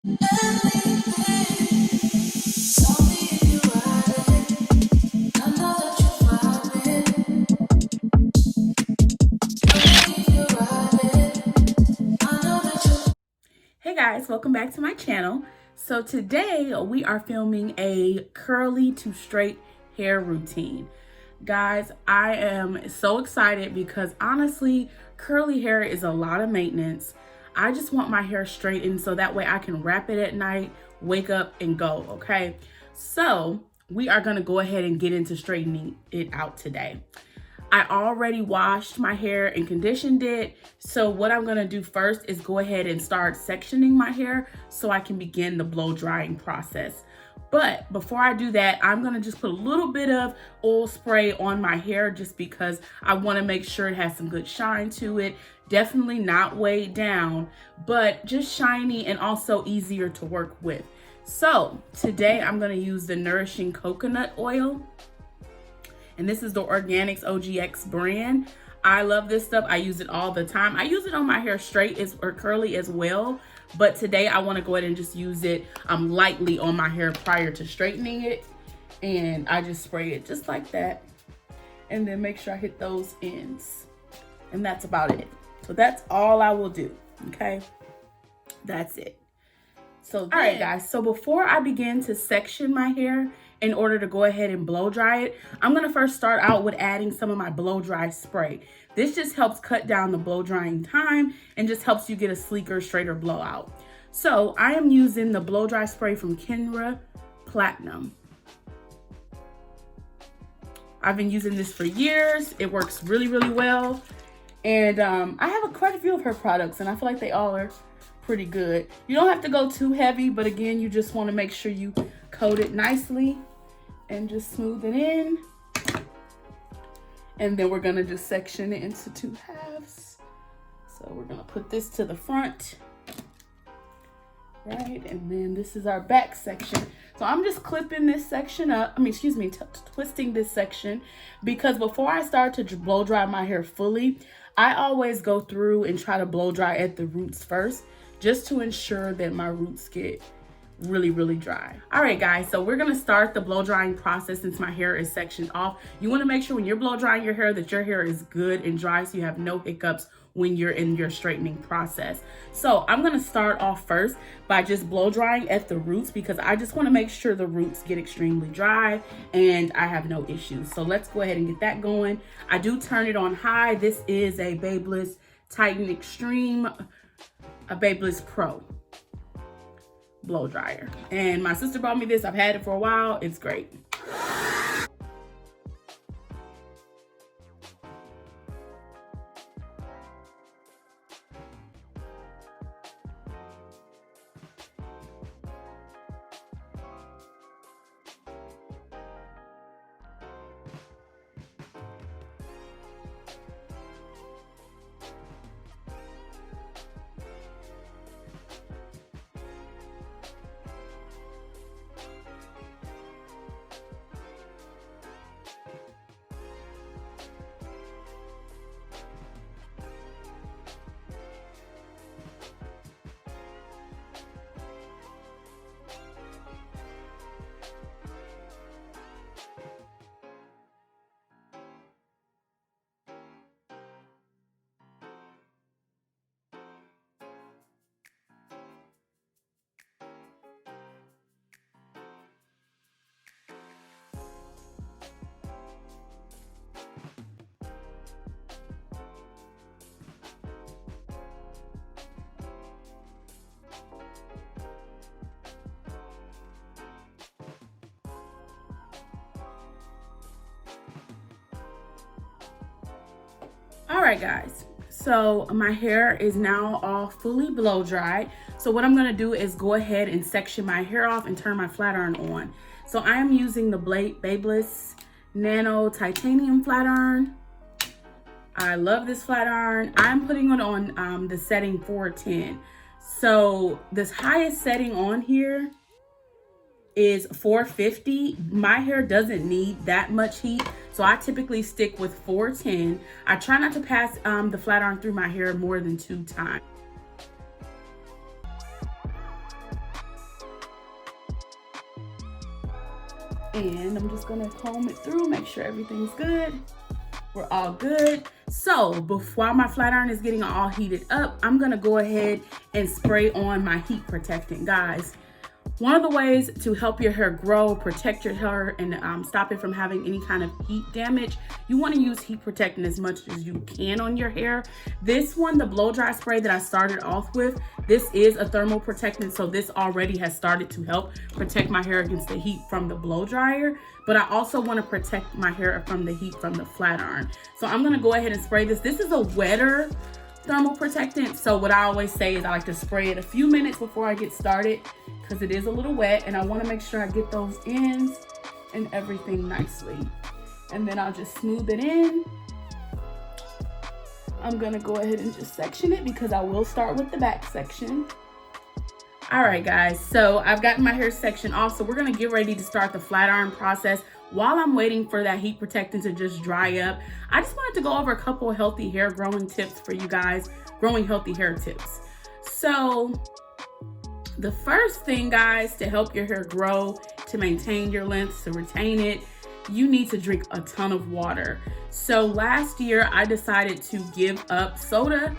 Hey guys, welcome back to my channel. So today we are filming a curly to straight hair routine. Guys, I am so excited because honestly, curly hair is a lot of maintenance. I just want my hair straightened so that way I can wrap it at night, wake up and go, okay? So we are gonna go ahead and get into straightening it out today. I already washed my hair and conditioned it. So what I'm gonna do first is go ahead and start sectioning my hair so I can begin the blow drying process. But before I do that, I'm gonna just put a little bit of oil spray on my hair just because I wanna make sure it has some good shine to it. Definitely not weighed down, but just shiny and also easier to work with. So today I'm gonna use the Nourishing Coconut Oil. And this is the Organics OGX brand. I love this stuff. I use it all the time. I use it on my hair straight or curly as well. But today I want to go ahead and just use it lightly on my hair prior to straightening it. And I just spray it just like that. And then make sure I hit those ends. And that's about it. So that's all I will do. Okay. That's it. So all right, guys, so before I begin to section my hair in order to go ahead and blow dry it, I'm gonna first start out with adding some of my blow dry spray. This just helps cut down the blow drying time and just helps you get a sleeker, straighter blowout. So I am using the blow dry spray from Kenra Platinum. I've been using this for years. It works really, really well. And I have quite a few of her products and I feel like they all are pretty good. You don't have to go too heavy, but again, you just want to make sure you coat it nicely and just smooth it in. And then we're gonna just section it into 2 halves. So we're gonna put this to the front, right? And then this is our back section. So I'm just clipping this section up, twisting this section, because before I start to blow dry my hair fully, I always go through and try to blow dry at the roots first, just to ensure that my roots get really, really dry. All right, guys, so we're gonna start the blow drying process since my hair is sectioned off. You wanna make sure when you're blow drying your hair that your hair is good and dry so you have no hiccups when you're in your straightening process. So I'm gonna start off first by just blow drying at the roots because I just wanna make sure the roots get extremely dry and I have no issues. So let's go ahead and get that going. I do turn it on high. This is a Babyliss Titan Extreme, a Babyliss Pro blow dryer. And my sister bought me this. I've had it for a while. It's great. All right, guys, so my hair is now all fully blow dried. So what I'm gonna do is go ahead and section my hair off and turn my flat iron on. So I am using the Babyliss Nano Titanium flat iron. I love this flat iron. I'm putting it on the setting 410. So this highest setting on here is 450. My hair doesn't need that much heat, so I typically stick with 410. I try not to pass the flat iron through my hair more than 2 times. And I'm just gonna comb it through, make sure everything's good. We're all good. So while my flat iron is getting all heated up, I'm gonna go ahead and spray on my heat protectant, guys. One of the ways to help your hair grow, protect your hair, and stop it from having any kind of heat damage, you want to use heat protectant as much as you can on your hair. This one, the blow dry spray that I started off with, this is a thermal protectant, so this already has started to help protect my hair against the heat from the blow dryer. But I also want to protect my hair from the heat from the flat iron. So I'm going to go ahead and spray this. This is a wetter thermal protectant, so what I always say is I like to spray it a few minutes before I get started because it is a little wet, and I want to make sure I get those ends and everything nicely. And then I'll just smooth it in. I'm gonna go ahead and just section it because I will start with the back section. All right, guys, so I've gotten my hair section off, so we're gonna get ready to start the flat iron process. While I'm waiting for that heat protectant to just dry up, I just wanted to go over a couple of healthy hair growing tips for you guys, growing healthy hair tips. So the first thing, guys, to help your hair grow, to maintain your length, to retain it, you need to drink a ton of water. So last year I decided to give up soda,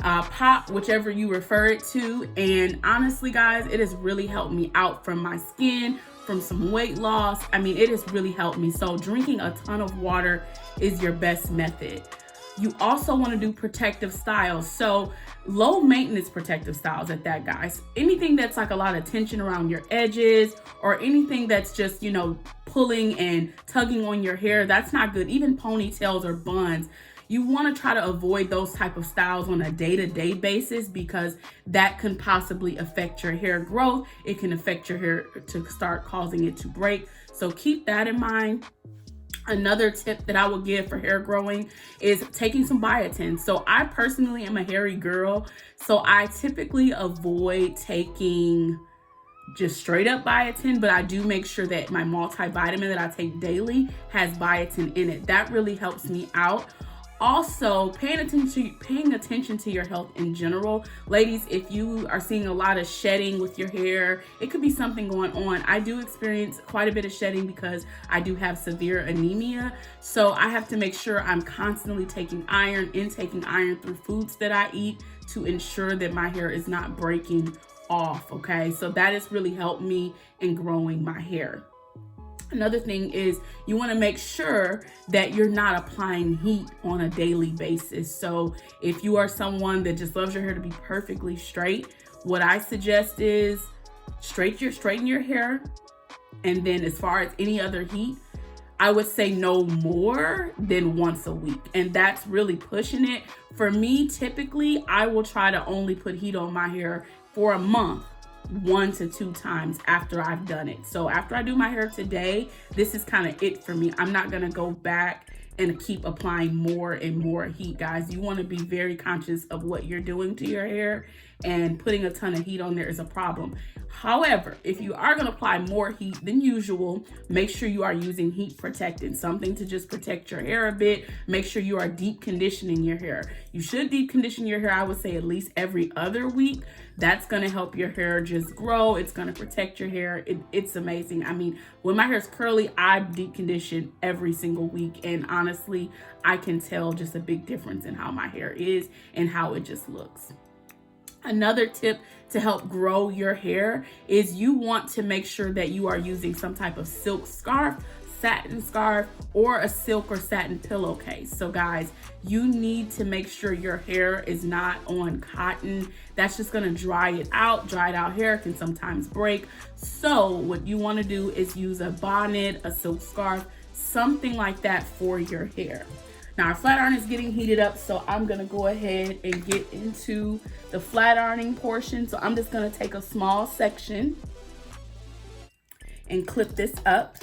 pop, whichever you refer it to. And honestly, guys, it has really helped me out from my skin, from some weight loss. I mean, it has really helped me. So drinking a ton of water is your best method. You also want to do protective styles. So low maintenance protective styles at that, guys. Anything that's like a lot of tension around your edges or anything that's just, you know, pulling and tugging on your hair, that's not good. Even ponytails or buns. You want to try to avoid those type of styles on a day-to-day basis because that can possibly affect your hair growth. It can affect your hair to start causing it to break. So keep that in mind. Another tip that I will give for hair growing is taking some biotin. So I personally am a hairy girl, so I typically avoid taking just straight up biotin, but I do make sure that my multivitamin that I take daily has biotin in it. That really helps me out. Also, paying attention to your health in general. Ladies, if you are seeing a lot of shedding with your hair, it could be something going on. I do experience quite a bit of shedding because I do have severe anemia. So I have to make sure I'm constantly intaking iron through foods that I eat to ensure that my hair is not breaking off, okay? So that has really helped me in growing my hair. Another thing is you want to make sure that you're not applying heat on a daily basis. So if you are someone that just loves your hair to be perfectly straight, what I suggest is straighten your hair. And then as far as any other heat, I would say no more than once a week. And that's really pushing it. For me, typically, I will try to only put heat on my hair for a month, 1 to 2 times after I've done it. So after I do my hair today, this is kind of it for me. I'm not going to go back and keep applying more and more heat, guys. You want to be very conscious of what you're doing to your hair, and putting a ton of heat on there is a problem. However, if you are going to apply more heat than usual, make sure you are using heat protectant, something to just protect your hair a bit. Make sure you are deep conditioning your hair. You should deep condition your hair, I would say, at least every other week. That's going to help your hair just grow. It's going to protect your hair. It's amazing. I mean, when my hair is curly, I deep condition every single week. And honestly, I can tell just a big difference in how my hair is and how it just looks. Another tip to help grow your hair is you want to make sure that you are using some type of silk scarf, satin scarf, or a silk or satin pillowcase. So guys, you need to make sure your hair is not on cotton. That's just gonna dry it out. Dried out hair can sometimes break. So what you wanna do is use a bonnet, a silk scarf, something like that for your hair. Now our flat iron is getting heated up, so I'm gonna go ahead and get into the flat ironing portion. So I'm just gonna take a small section and clip this up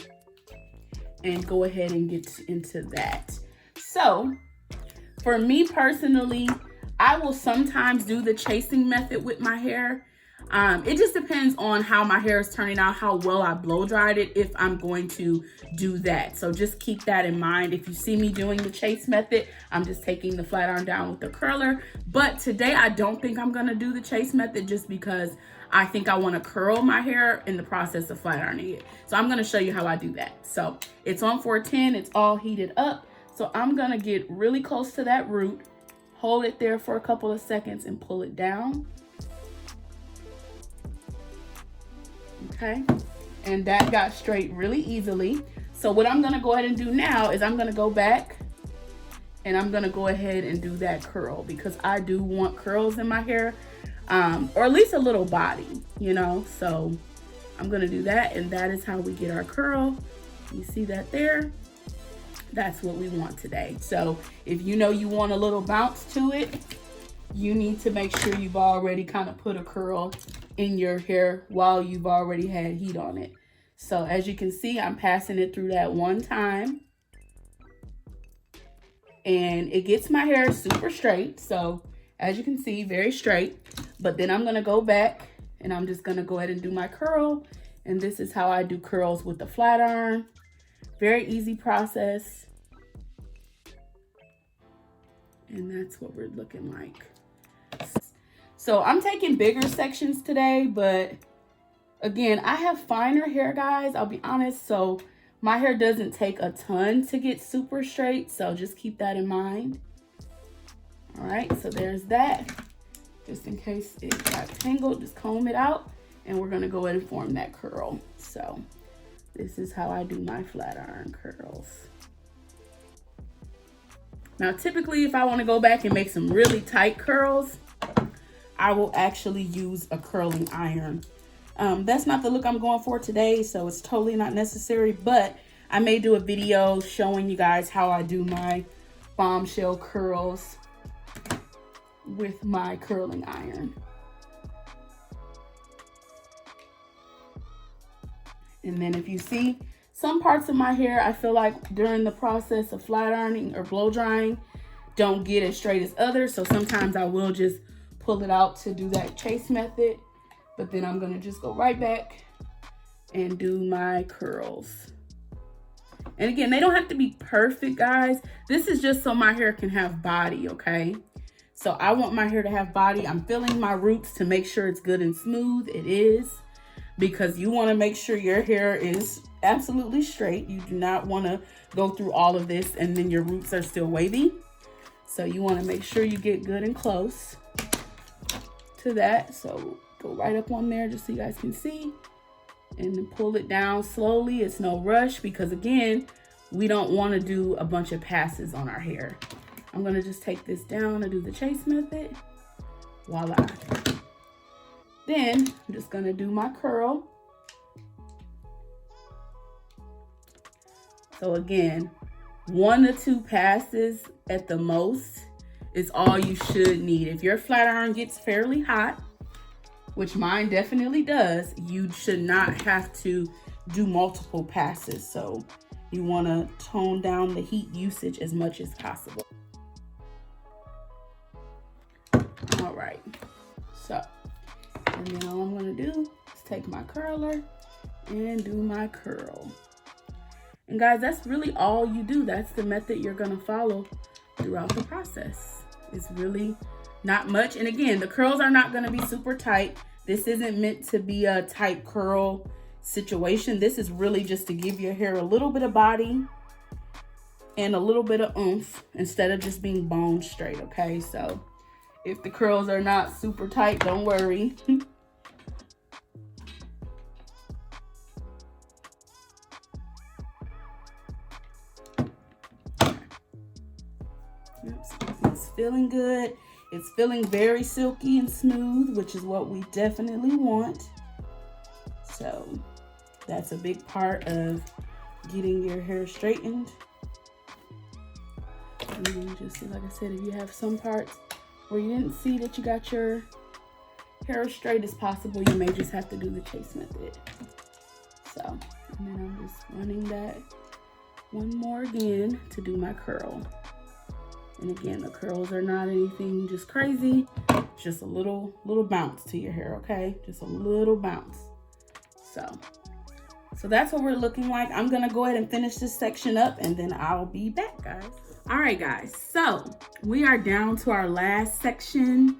and go ahead and get into that. So for me personally, I will sometimes do the chasing method with my hair. It just depends on how my hair is turning out, how well I blow dried it, if I'm going to do that. So just keep that in mind. If you see me doing the chase method, I'm just taking the flat iron down with the curler. But today I don't think I'm gonna do the chase method just because I think I wanna curl my hair in the process of flat ironing it. So I'm gonna show you how I do that. So it's on 410, it's all heated up. So I'm gonna get really close to that root, hold it there for a couple of seconds and pull it down. Okay, and that got straight really easily. So what I'm gonna go ahead and do now is I'm gonna go back and I'm gonna go ahead and do that curl because I do want curls in my hair, or at least a little body, you know. So I'm gonna do that, and that is how we get our curl. You see that there? That's what we want today. So if you know you want a little bounce to it, you need to make sure you've already kind of put a curl in your hair while you've already had heat on it. So as you can see, I'm passing it through that one time and it gets my hair super straight. So as you can see, very straight. But then I'm gonna go back and I'm just gonna go ahead and do my curl. And this is how I do curls with the flat iron. Very easy process. And that's what we're looking like. So I'm taking bigger sections today, but again, I have finer hair, guys, I'll be honest. So my hair doesn't take a ton to get super straight. So just keep that in mind. All right, so there's that. Just in case it got tangled, just comb it out. And we're gonna go ahead and form that curl. So this is how I do my flat iron curls. Now, typically, if I wanna go back and make some really tight curls, I will actually use a curling iron. That's not the look I'm going for today, so it's totally not necessary, but I may do a video showing you guys how I do my bombshell curls with my curling iron. And then if you see some parts of my hair, I feel like during the process of flat ironing or blow drying, don't get as straight as others. So sometimes I will just pull it out to do that chase method, but then I'm gonna just go right back and do my curls. And again, they don't have to be perfect, guys. This is just so my hair can have body, okay? So I want my hair to have body. I'm feeling my roots to make sure it's good and smooth. It is, because you wanna make sure your hair is absolutely straight. You do not wanna go through all of this and then your roots are still wavy. So you wanna make sure you get good and close to that. So go right up on there just so you guys can see, and then pull it down slowly. It's no rush because again, we don't want to do a bunch of passes on our hair. I'm gonna just take this down and do the chase method. Voila. Then I'm just gonna do my curl. So again, 1 to 2 passes at the most is all you should need. If your flat iron gets fairly hot, which mine definitely does, you should not have to do multiple passes. So you want to tone down the heat usage as much as possible. All right, so, and then all I'm going to do is take my curler and do my curl. And guys, that's really all you do. That's the method you're going to follow throughout the process. It's really not much. And again, the curls are not going to be super tight. This isn't meant to be a tight curl situation. This is really just to give your hair a little bit of body and a little bit of oomph instead of just being bone straight, okay? So if the curls are not super tight, don't worry. It's feeling good. It's feeling very silky and smooth, which is what we definitely want. So that's a big part of getting your hair straightened. And then just like I said, if you have some parts where you didn't see that you got your hair as straight as possible, you may just have to do the chase method. So, and then I'm just running that one more again to do my curl. And again, the curls are not anything just crazy, just a little bounce to your hair, okay? Just a little bounce. So that's what we're looking like. I'm gonna go ahead and finish this section up and then I'll be back, guys. All right, guys, so we are down to our last section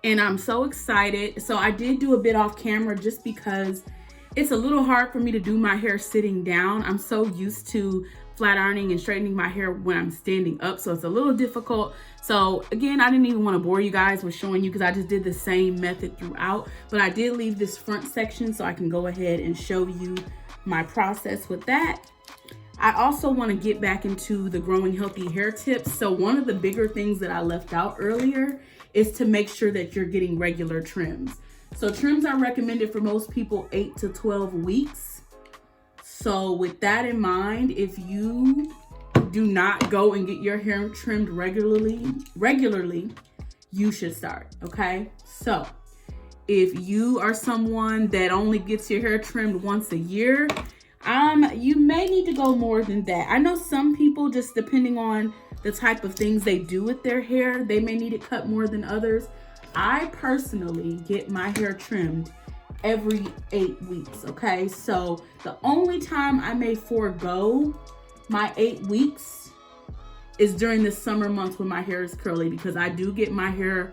and I'm so excited. So I did do a bit off camera just because it's a little hard for me to do my hair sitting down. I'm so used to flat ironing and straightening my hair when I'm standing up, so it's a little difficult. So again, I didn't even want to bore you guys with showing you because I just did the same method throughout, but I did leave this front section so I can go ahead and show you my process with that. I also want to get back into the growing healthy hair tips. So one of the bigger things that I left out earlier is to make sure that you're getting regular trims. So trims are recommended for most people 8 to 12 weeks. So with that in mind, if you do not go and get your hair trimmed regularly, you should start, okay? So if you are someone that only gets your hair trimmed once a year, you may need to go more than that. I know some people, just depending on the type of things they do with their hair, they may need it cut more than others. I personally get my hair trimmed every 8 weeks, okay? So the only time I may forego my 8 weeks is during the summer months when my hair is curly, because I do get my hair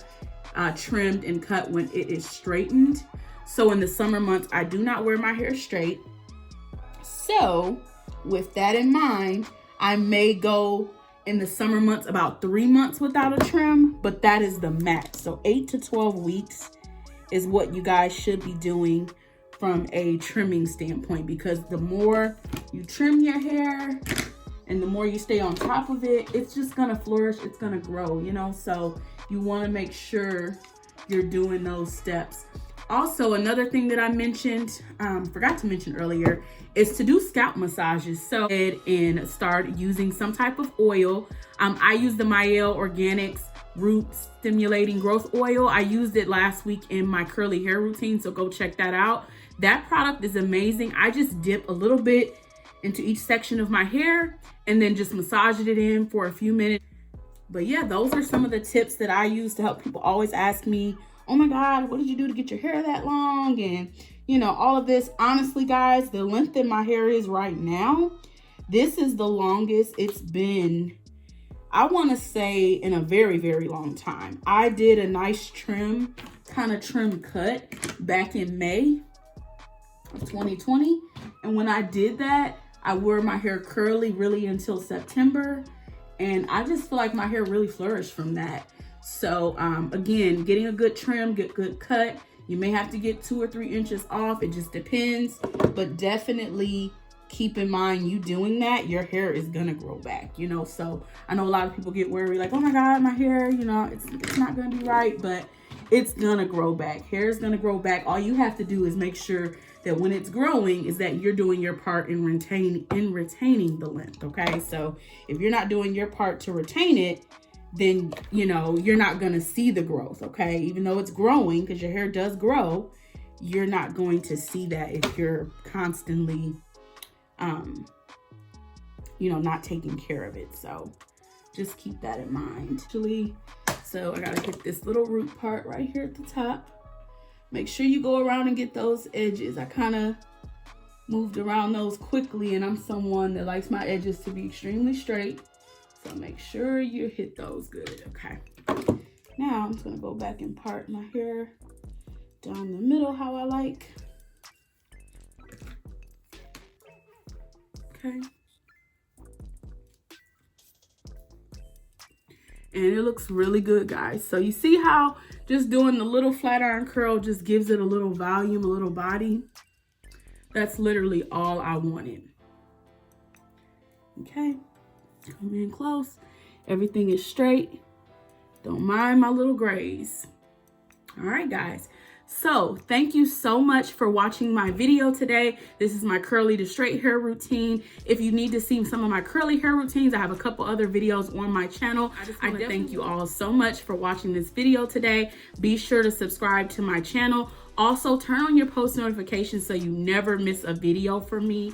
trimmed and cut when it is straightened. So in the summer months, I do not wear my hair straight. So with that in mind, I may go in the summer months about 3 months without a trim, but that is the max. So 8 to 12 weeks is what you guys should be doing from a trimming standpoint, because the more you trim your hair and the more you stay on top of it, it's just gonna flourish, it's gonna grow, you know? So you wanna make sure you're doing those steps. Also, another thing that I mentioned, forgot to mention earlier, is to do scalp massages. So go ahead and start using some type of oil. I use the Mielle Organics Root Stimulating Growth Oil. I used it last week in my curly hair routine, so go check that out. That product is amazing. I just dip a little bit into each section of my hair and then just massage it in for a few minutes. But yeah, those are some of the tips that I use to help people. Always ask me, oh my God, what did you do to get your hair that long? And you know, all of this. Honestly, guys, the length that my hair is right now, this is the longest it's been, I want to say, in a very, very long time. I did a nice trim cut back in May of 2020. And when I did that, I wore my hair curly really until September. And I just feel like my hair really flourished from that. So again, getting a good trim, good cut. You may have to get 2 or 3 inches off. It just depends. But definitely keep in mind, you doing that, your hair is gonna grow back, you know? So I know a lot of people get worried, like, oh my God, my hair, you know, it's not gonna be right, but it's gonna grow back. Hair is gonna grow back. All you have to do is make sure that when it's growing is that you're doing your part in retaining the length, okay? So if you're not doing your part to retain it, then, you know, you're not gonna see the growth, okay? Even though it's growing, because your hair does grow, you're not going to see that if you're constantly, you know, not taking care of it. So just keep that in mind. So I gotta hit this little root part right here at the top. Make sure you go around and get those edges. I kind of moved around those quickly, and I'm someone that likes my edges to be extremely straight. So make sure you hit those good, okay? Now I'm just gonna go back and part my hair down the middle how I like. Okay. And it looks really good, guys. So you see how just doing the little flat iron curl just gives it a little volume, a little body? That's literally all I wanted. Okay. Come in close. Everything is straight. Don't mind my little grays. All right, guys. So thank you so much for watching my video today. This is my curly to straight hair routine. If you need to see some of my curly hair routines, I have a couple other videos on my channel. I want to thank you all so much for watching this video today. Be sure to subscribe to my channel. Also, turn on your post notifications so you never miss a video from me.